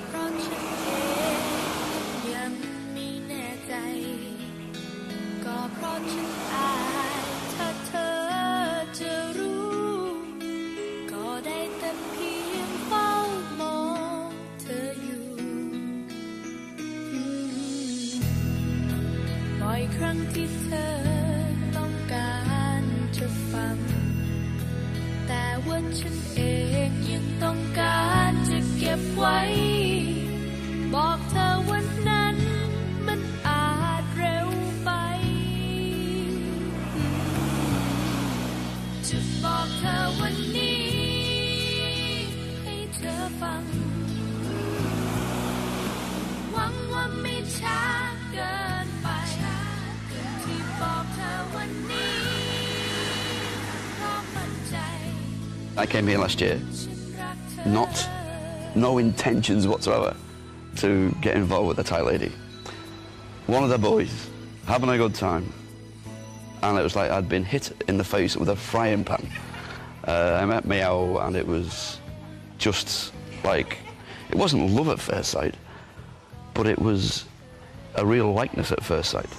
เพราะฉันเองยังไม่แน่ใจก็เพราะฉันอายถ้าเธอจะรู้ก็ได้แต่เพียงเฝ้ามองเธออยู่บ่อยครั้งที่เธอต้องการจะฟังแต่ว่าฉันเองยังต้องการจะเก็บไว้บอกเธอวันนั้นมันอาจเร็วไปจะบอกเธอวันนี้ให้เธอฟังหวังว่าไม่ช้าเกินไปที่บอกเธอวันนี้เพราะมั่นใจ I came here last year, no intentions whatsoever to get involved with a Thai lady. One of the boys, having a good time, and it was like I'd been hit in the face with a frying pan. I met Meow and it was just like, it wasn't love at first sight, but it was a real likeness at first sight.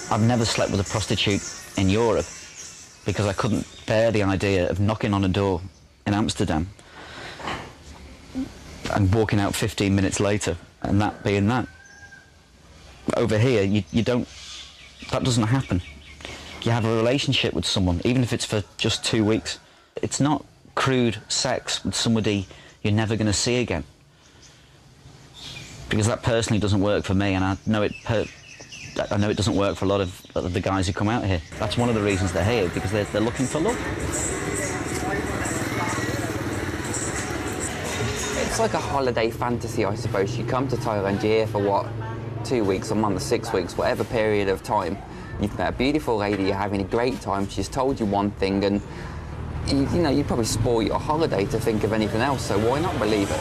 I've never slept with a prostitute in Europe because I couldn't bear the idea of knocking on a door in Amsterdam and walking out 15 minutes later and that being that. Over here, you don't, that doesn't happen. You have a relationship with someone, even if it's for just 2 weeks. It's not crude sex with somebody you're never going to see again. Because that personally doesn't work for me, and I know it doesn't work for a lot of the guys who come out here. That's one of the reasons they're here, because they're looking for love. It's like a holiday fantasy, I suppose. You come to Thailand, you're here for what, 2 weeks, a month, 6 weeks, whatever period of time. You've met a beautiful lady, you're having a great time, she's told you one thing, and you know, you'd probably spoil your holiday to think of anything else, so why not believe it?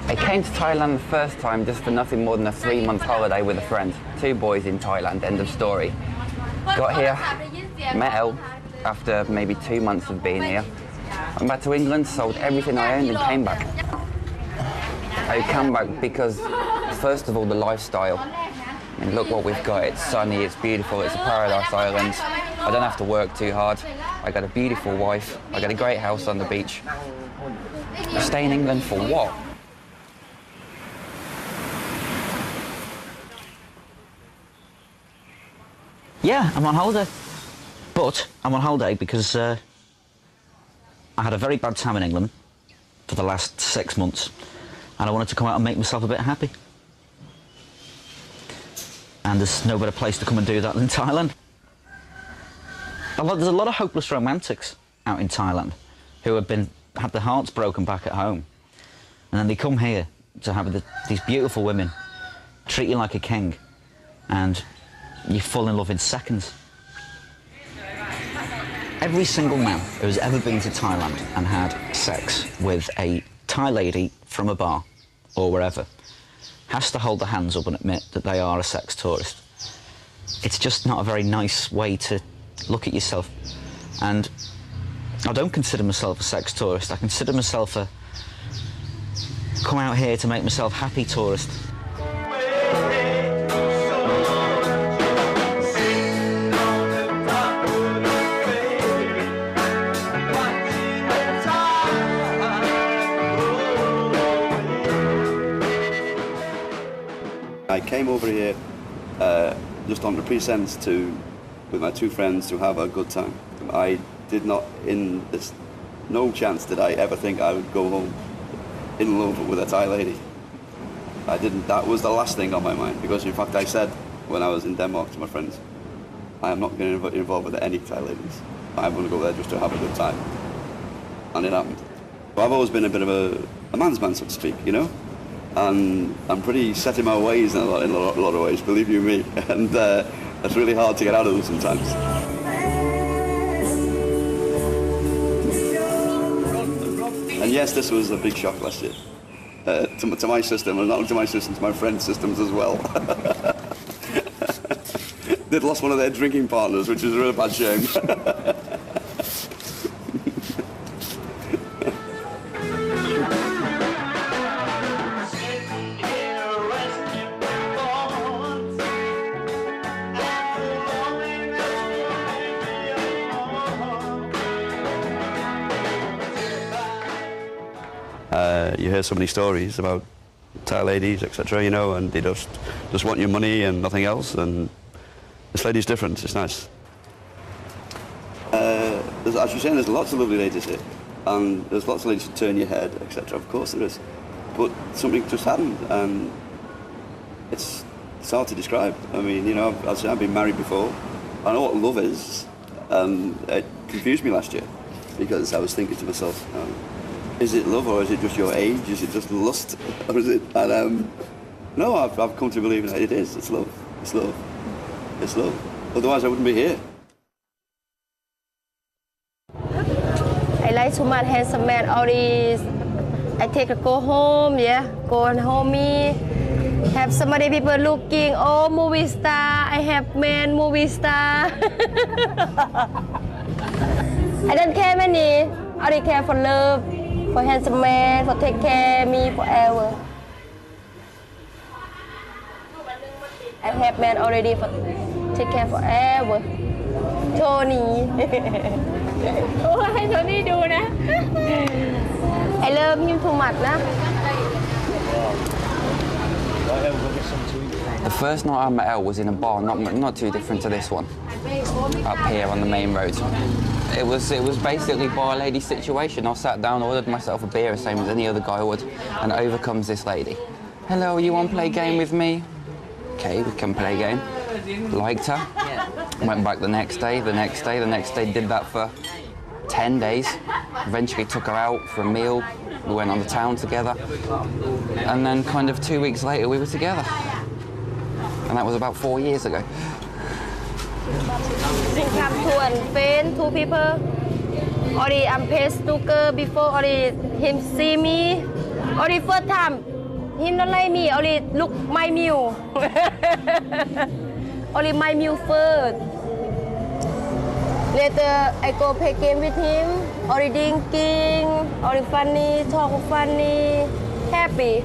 I came to Thailand the first time just for nothing more than a 3-month holiday with a friend. 2 boys in Thailand, end of story. Got here, met Elle after maybe 2 months of being here. Went back to England, sold everything I owned and came back. I came back because, first of all, the lifestyle. I mean, look what we've got. It's sunny, it's beautiful, it's a paradise island. I don't have to work too hard. I got a beautiful wife. I got a great house on the beach. I stay in England for what? Yeah, I'm on holiday. But I'm on holiday because I had a very bad time in England for the last 6 months, and I wanted to come out and make myself a bit happy. And there's no better place to come and do that than Thailand. There's a lot of hopeless romantics out in Thailand who have had their hearts broken back at home, and then they come here to have these beautiful women treat you like a king, and you fall in love in seconds. Every single man who's ever been to Thailand and had sex with a Thai lady from a bar or wherever has to hold their hands up and admit that they are a sex tourist. It's just not a very nice way to look at yourself. And I don't consider myself a sex tourist. I consider myself a come out here to make myself happy tourist. I came over here just on the pretense with my two friends, to have a good time. I did not, there's no chance did I ever think I would go home in love with a Thai lady. I didn't, that was the last thing on my mind, because in fact I said when I was in Denmark to my friends, I am not going to get involved with any Thai ladies. I'm going to go there just to have a good time. And it happened. I've always been a bit of a man's man, so to speak, you know? And I'm pretty set in my ways in a lot of ways, believe you me. And it's really hard to get out of them sometimes. And yes, this was a big shock last year. To my system, and not only to my system, to my friends' systems as well. They'd lost one of their drinking partners, which is a real bad shame. You hear so many stories about Thai ladies, etc., you know, and they just want your money and nothing else, and this lady's different, it's nice. As you're saying, there's lots of lovely ladies here, and there's lots of ladies who turn your head, etc., of course there is, but something just happened, and it's hard to describe. I mean, you know, I've been married before, I know what love is, and it confused me last year, because I was thinking to myself, is it love, or is it just your age? Is it just lust, or is it? And no, I've come to believe that it is. It's love. It's love. It's love. Otherwise, I wouldn't be here. I like too much handsome man. Always, I take a go home. Yeah, go on homey. Have somebody people looking. Oh, movie star. I have man movie star. I don't care money. I only care for love. For handsome man, for take care of me forever. I have man already for take care forever. Tony. Oh,ให้Tony ดูนะ I love him too much นะ The first night I met Elle was in a bar, not too different to this one, up here on the main road. It was basically bar lady situation. I sat down, ordered myself a beer, same as any other guy would, and over comes this lady. Hello, you want to play a game with me? Okay, we can play a game. Liked her. Went back the next day, did that for 10 days. Eventually took her out for a meal. We went on the town together. And then kind of 2 weeks later, we were together. And that was about 4 years ago. Come to and friend, two people. Already I'm paid snooker before. Already him see me. Already first time him not like me. Already look my meal. Only my meal first. Later I go play game with him. Already drinking. Already funny, talk funny, happy.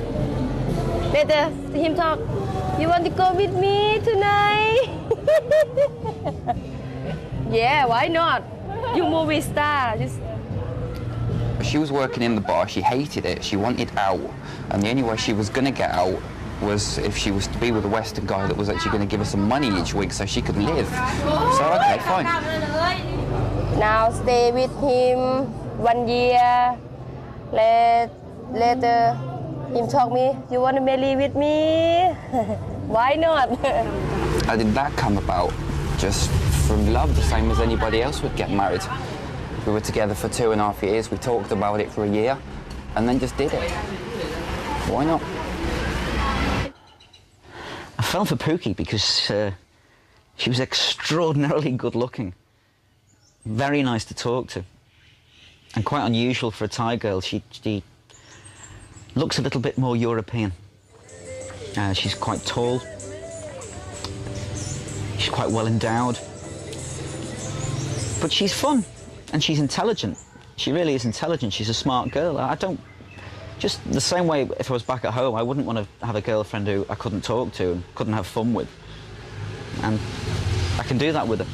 Later him talk. You want to go with me tonight? Yeah, why not? You movie star. She was working in the bar, she hated it, she wanted out, and the only way she was going to get out was if she was to be with a Western guy that was actually going to give her some money each week so she could live. So, okay, fine. Now stay with him 1 year. Later, him talk me, you want to marry with me? Why not? How did that come about? Just from love, the same as anybody else would get married. We were together for 2.5 years, we talked about it for a year, and then just did it. Why not? I fell for Pookie because she was extraordinarily good looking. Very nice to talk to. And quite unusual for a Thai girl. She looks a little bit more European. She's quite tall. She's quite well endowed. But she's fun and she's intelligent. She really is intelligent. She's a smart girl. Just the same way if I was back at home, I wouldn't want to have a girlfriend who I couldn't talk to and couldn't have fun with. And I can do that with her.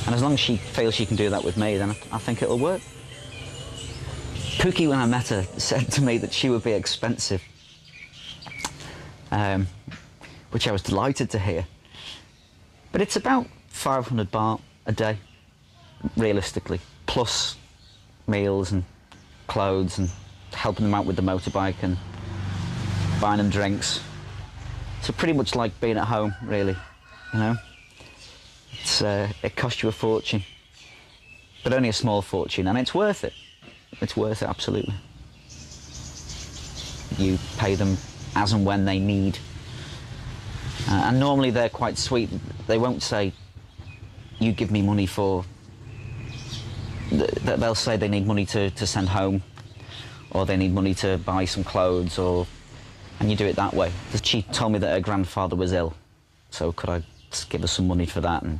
And as long as she feels she can do that with me, then I think it'll work. Pookie, when I met her, said to me that she would be expensive. which I was delighted to hear. But it's about 500 baht a day, realistically, plus meals and clothes and helping them out with the motorbike and buying them drinks. So pretty much like being at home, really, you know. It costs you a fortune, but only a small fortune, and it's worth it. It's worth it, absolutely. You pay them as and when they need. And normally they're quite sweet. They won't say, you give me money for... They'll say they need money to send home, or they need money to buy some clothes, or... And you do it that way. She told me that her grandfather was ill, so could I just give her some money for that? And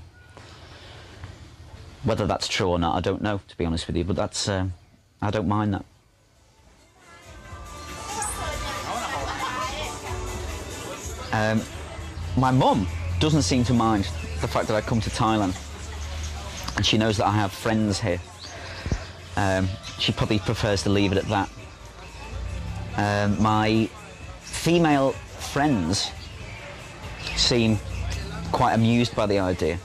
whether that's true or not, I don't know, to be honest with you, but that's... I don't mind that. My mum doesn't seem to mind the fact that I come to Thailand, and she knows that I have friends here. She probably prefers to leave it at that. My female friends seem quite amused by the idea.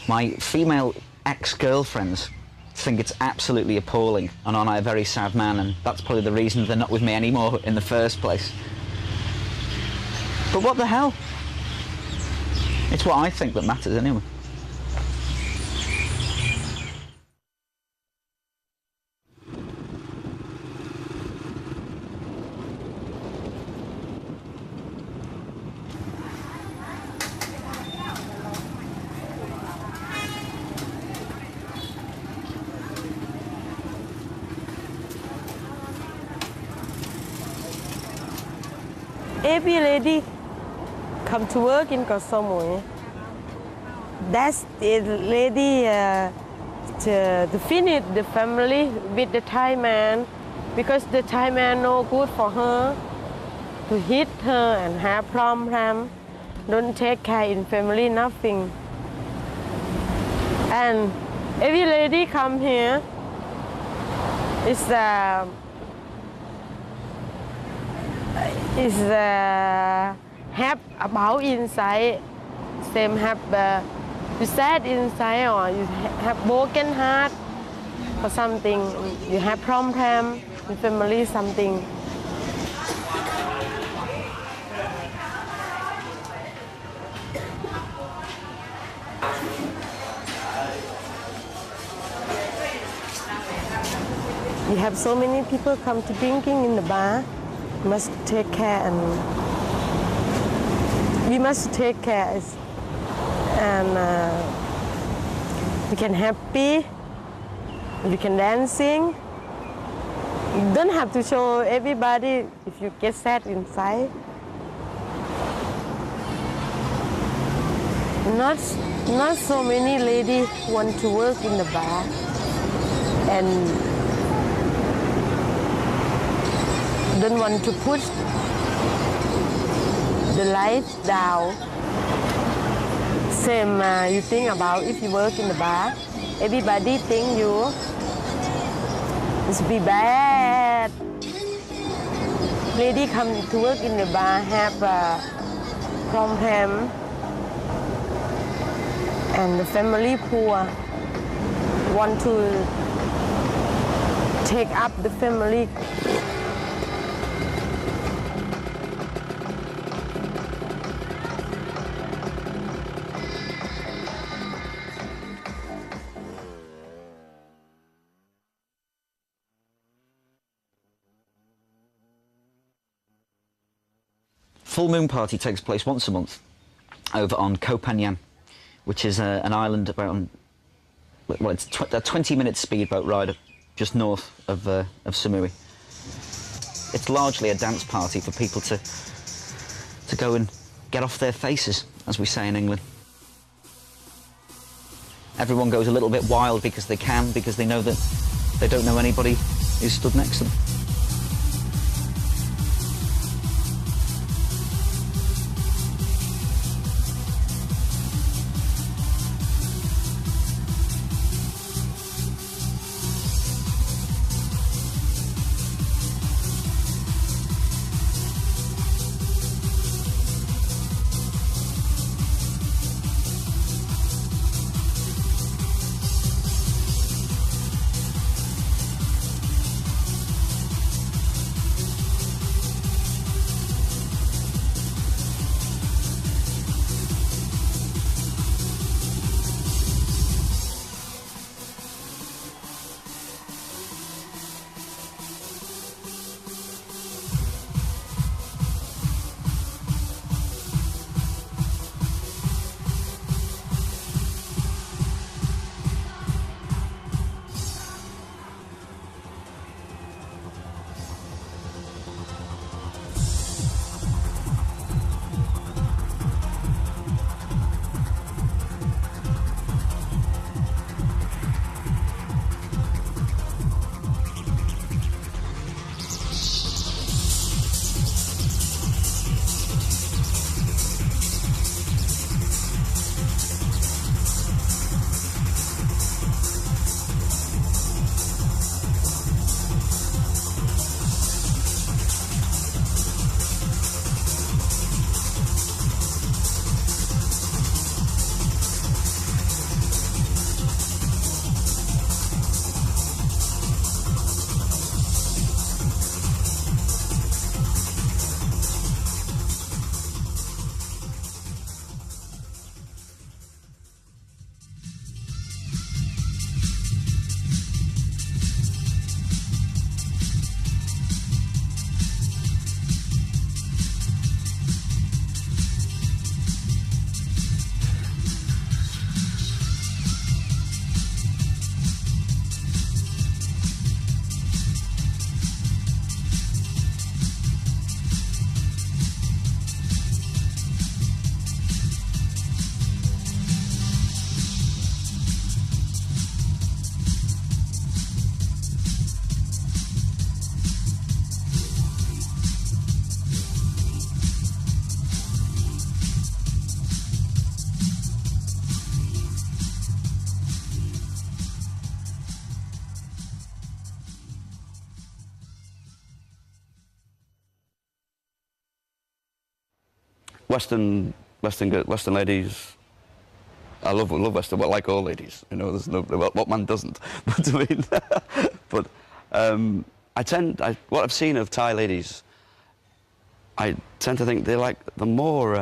My female ex-girlfriends think it's absolutely appalling, and aren't I a very sad man, and that's probably the reason they're not with me anymore in the first place. But what the hell? It's what I think that matters anyway. Every lady come to work in Koh Samui. That's the lady to finish the family with the Thai man, because the Thai man no good for her, to hit her and have problem, don't take care in family, nothing. And every lady come here is have about inside, same have you sad inside, or you have broken heart or something, you have problem in family, something. We have so many people come to drinking in the bar. We must take care, and we must take care, and we can happy, we can dancing. You don't have to show everybody if you get sad inside. Not so many ladies want to work in the bar, and don't want to push the lights down. Same you think about if you work in the bar, everybody think you must be bad. Lady come to work in the bar have a problem, and the family poor, want to take up the family. Full moon party takes place once a month over on Koh Phangan, which is an island about, well, it's a 20-minute speedboat ride just north of Samui. It's largely a dance party for people to go and get off their faces, as we say in England. Everyone goes a little bit wild because they can, because they know that they don't know anybody who's stood next to them. Western ladies. I love Western, well, like all ladies, you know. There's no what man doesn't. But I mean, but what I've seen of Thai ladies, I tend to think they're more.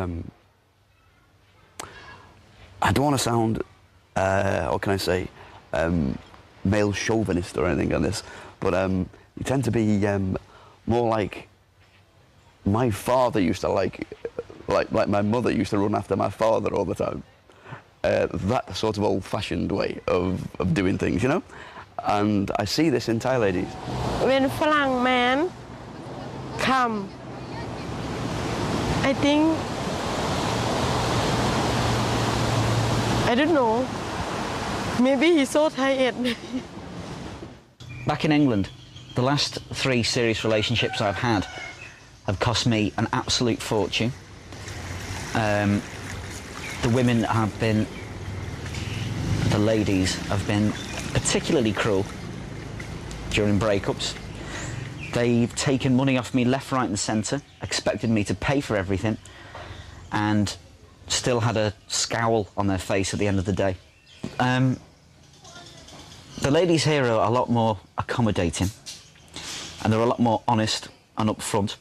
I don't want to sound, what can I say, male chauvinist or anything on this, but you tend to be more like my father used to like my mother used to run after my father all the time. That sort of old-fashioned way of doing things, you know? And I see this in Thai ladies. When Falang man come, I think, I don't know, maybe he's so tired. Back in England, the last 3 serious relationships I've had have cost me an absolute fortune. The women have been, the ladies have been particularly cruel during breakups. They've taken money off me left, right and centre, expected me to pay for everything, and still had a scowl on their face at the end of the day. The ladies here are a lot more accommodating, and they're a lot more honest and upfront.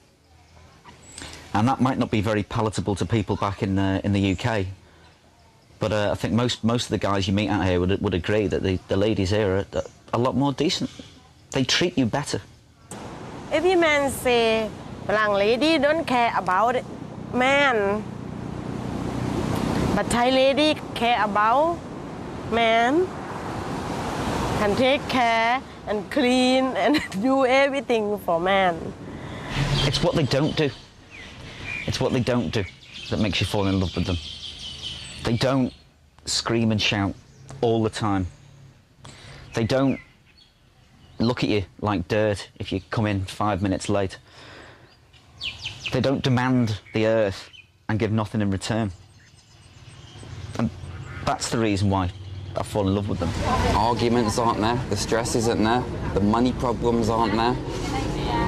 And that might not be very palatable to people back in the UK, but I think most of the guys you meet out here would agree that the ladies here are a lot more decent. They treat you better. Every man say, Falang lady don't care about man, but Thai lady care about man, can take care and clean and do everything for man. It's what they don't do. It's what they don't do that makes you fall in love with them. They don't scream and shout all the time. They don't look at you like dirt if you come in 5 minutes late. They don't demand the earth and give nothing in return. And that's the reason why I fall in love with them. Arguments aren't there, the stress isn't there, the money problems aren't there.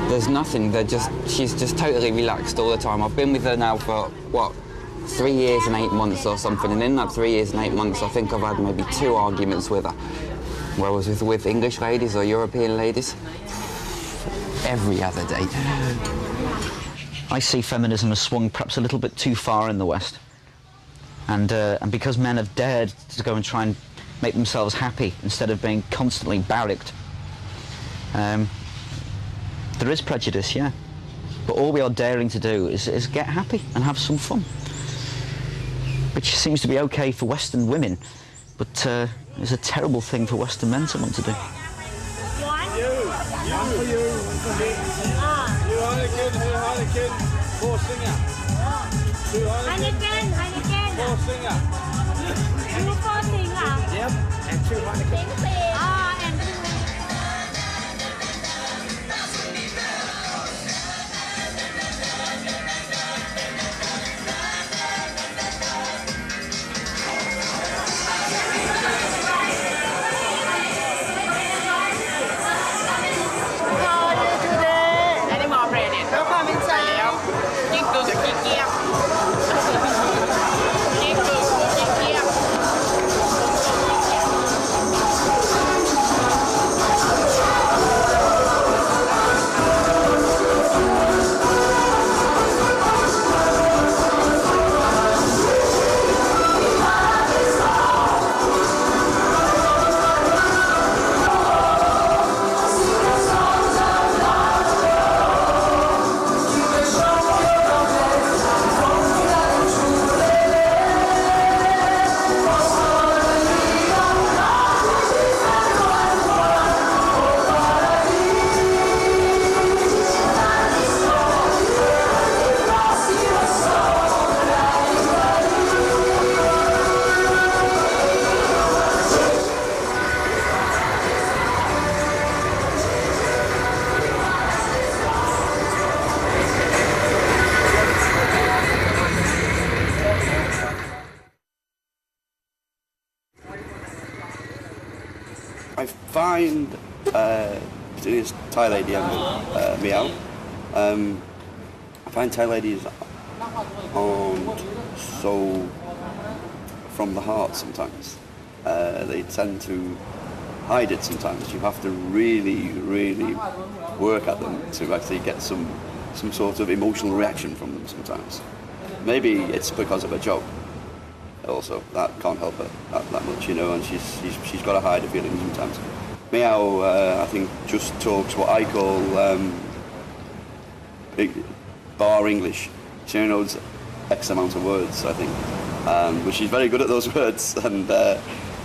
There's nothing, she's just totally relaxed all the time. I've been with her now for, what, 3 years and 8 months or something, and in that 3 years and 8 months I think I've had maybe 2 arguments with her. Whereas with English ladies or European ladies, every other day. I see feminism has swung perhaps a little bit too far in the West. And because men have dared to go and try and make themselves happy instead of being constantly barracked, there is prejudice, yeah. But all we are daring to do is get happy and have some fun. Which seems to be okay for Western women, but is a terrible thing for Western men to want to do. I find, particularly as Thai lady and Meow, I find Thai ladies aren't so from the heart sometimes. They tend to hide it sometimes. You have to really, really work at them to actually get some sort of emotional reaction from them sometimes. Maybe it's because of her job. Also, that can't help her that much, you know, and she's got to hide her feelings sometimes. Meow, I think, just talks what I call bar English. She only knows X amount of words, I think, but she's very good at those words, and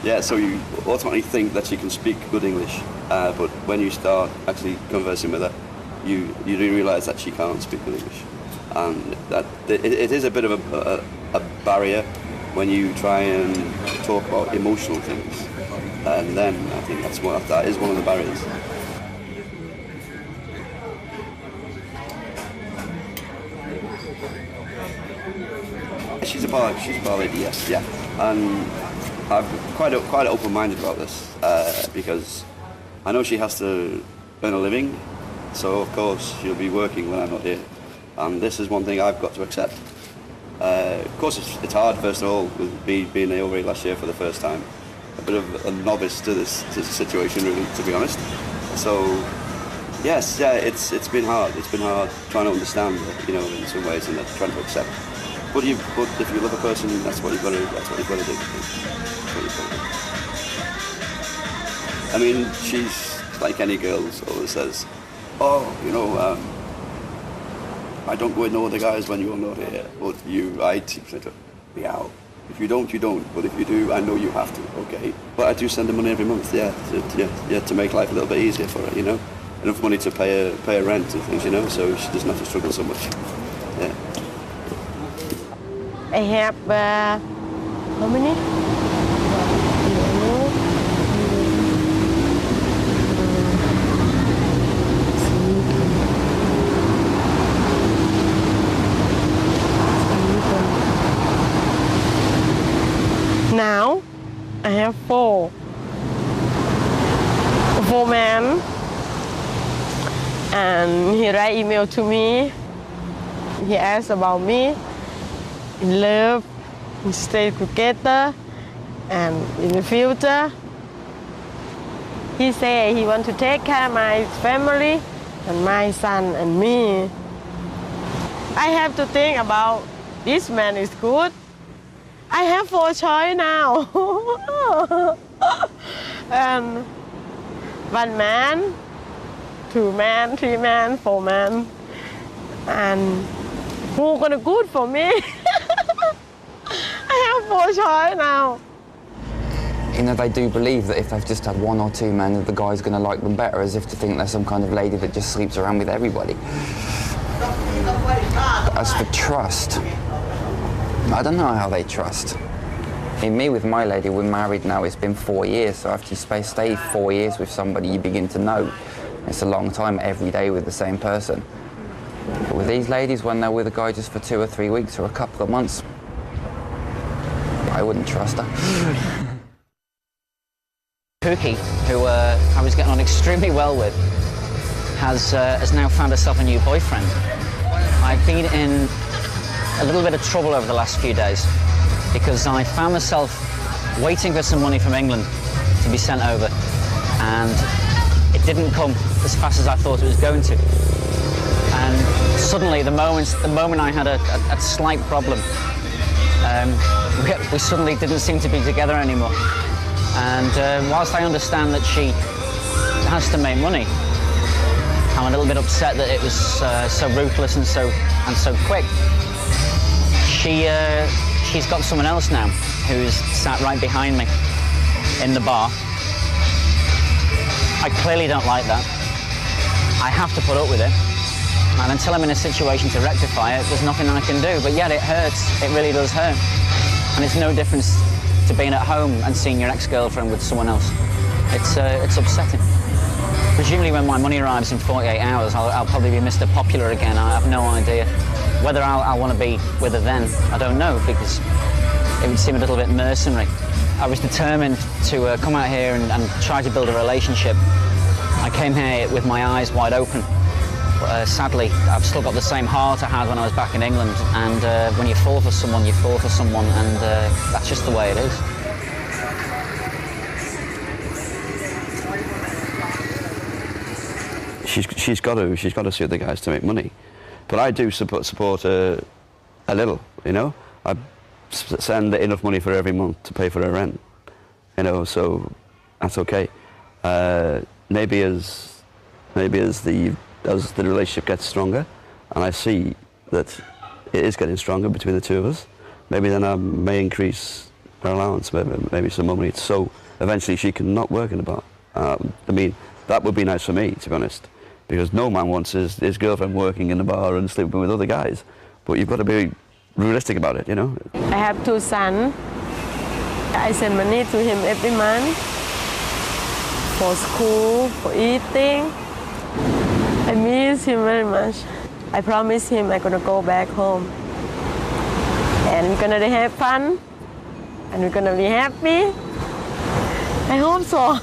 yeah, so you automatically think that she can speak good English, but when you start actually conversing with her, you do realise that she can't speak good English, and that it is a bit of a barrier when you try and talk about emotional things, and then I think that is one of the barriers. She's a bar lady, yes, yeah, and I'm quite open-minded about this because I know she has to earn a living, so of course she'll be working when I'm not here, and this is one thing I've got to accept. Of course, it's hard, first of all, with me being over here last year for the first time. A bit of a novice to this situation, really, to be honest. So, yes, yeah, it's been hard. It's been hard trying to understand, you know, in some ways, and trying to accept. But if you love a person, that's what you've got to do. That's what you've got to do. I mean, she's like any girl, always says, "Oh, you know, I don't go with no other guys when you're not here, but I say to meow. If you don't, you don't. But if you do, I know you have to. Okay. But I do send her money every month. Yeah, to make life a little bit easier for her. You know, enough money to pay her rent and things. You know, so she doesn't have to struggle so much. Yeah. I have how many? Now I have four men, and he write email to me. He asked about me, in love, we stay together, and in the future. He say he want to take care of my family and my son and me. I have to think about this man is good. I have 4 choices now. And 1 man, 2 men, 3 men, 4 men. And who gonna good for me? I have 4 choices now. You know, they do believe that if they've just had 1 or 2 men, that the guy's going to like them better, as if to think they're some kind of lady that just sleeps around with everybody. As for trust, I don't know how they trust. In me, with my lady, we're married now, it's been 4 years, so after you stay 4 years with somebody, you begin to know. It's a long time every day with the same person. But with these ladies, when they're with a guy just for 2 or 3 weeks or a couple of months, I wouldn't trust her. Pookie, who I was getting on extremely well with, has now found herself a new boyfriend. I've been in a little bit of trouble over the last few days because I found myself waiting for some money from England to be sent over, and it didn't come as fast as I thought it was going to. And suddenly, the moment I had a slight problem, we suddenly didn't seem to be together anymore. And whilst I understand that she has to make money, I'm a little bit upset that it was so ruthless and so quick. She's got someone else now who's sat right behind me in the bar. I clearly don't like that. I have to put up with it. And until I'm in a situation to rectify it, there's nothing I can do. But yet it hurts. It really does hurt. And it's no difference to being at home and seeing your ex-girlfriend with someone else. It's upsetting. Presumably when my money arrives in 48 hours, I'll probably be Mr. Popular again. I have no idea. Whether I'll want to be with her then, I don't know, because it would seem a little bit mercenary. I was determined to come out here and try to build a relationship. I came here with my eyes wide open, Sadly, I've still got the same heart I had when I was back in England, and when you fall for someone, you fall for someone, and that's just the way it is. She's got to see other guys to make money, but I do support her a little, you know. I send enough money for her every month to pay for her rent, you know, so that's okay. Maybe as the relationship gets stronger, and I see that it is getting stronger between the two of us, maybe then I may increase her allowance, maybe some more money, so eventually she can not work in the bar. I mean, that would be nice for me, to be honest, because no man wants his girlfriend working in the bar and sleeping with other guys, but you've got to be realistic about it, you know. I have 2 sons. I send money to him every month for school, for eating. I miss him very much. I promise him I'm gonna go back home and we're gonna have fun and we're gonna be happy. I hope so.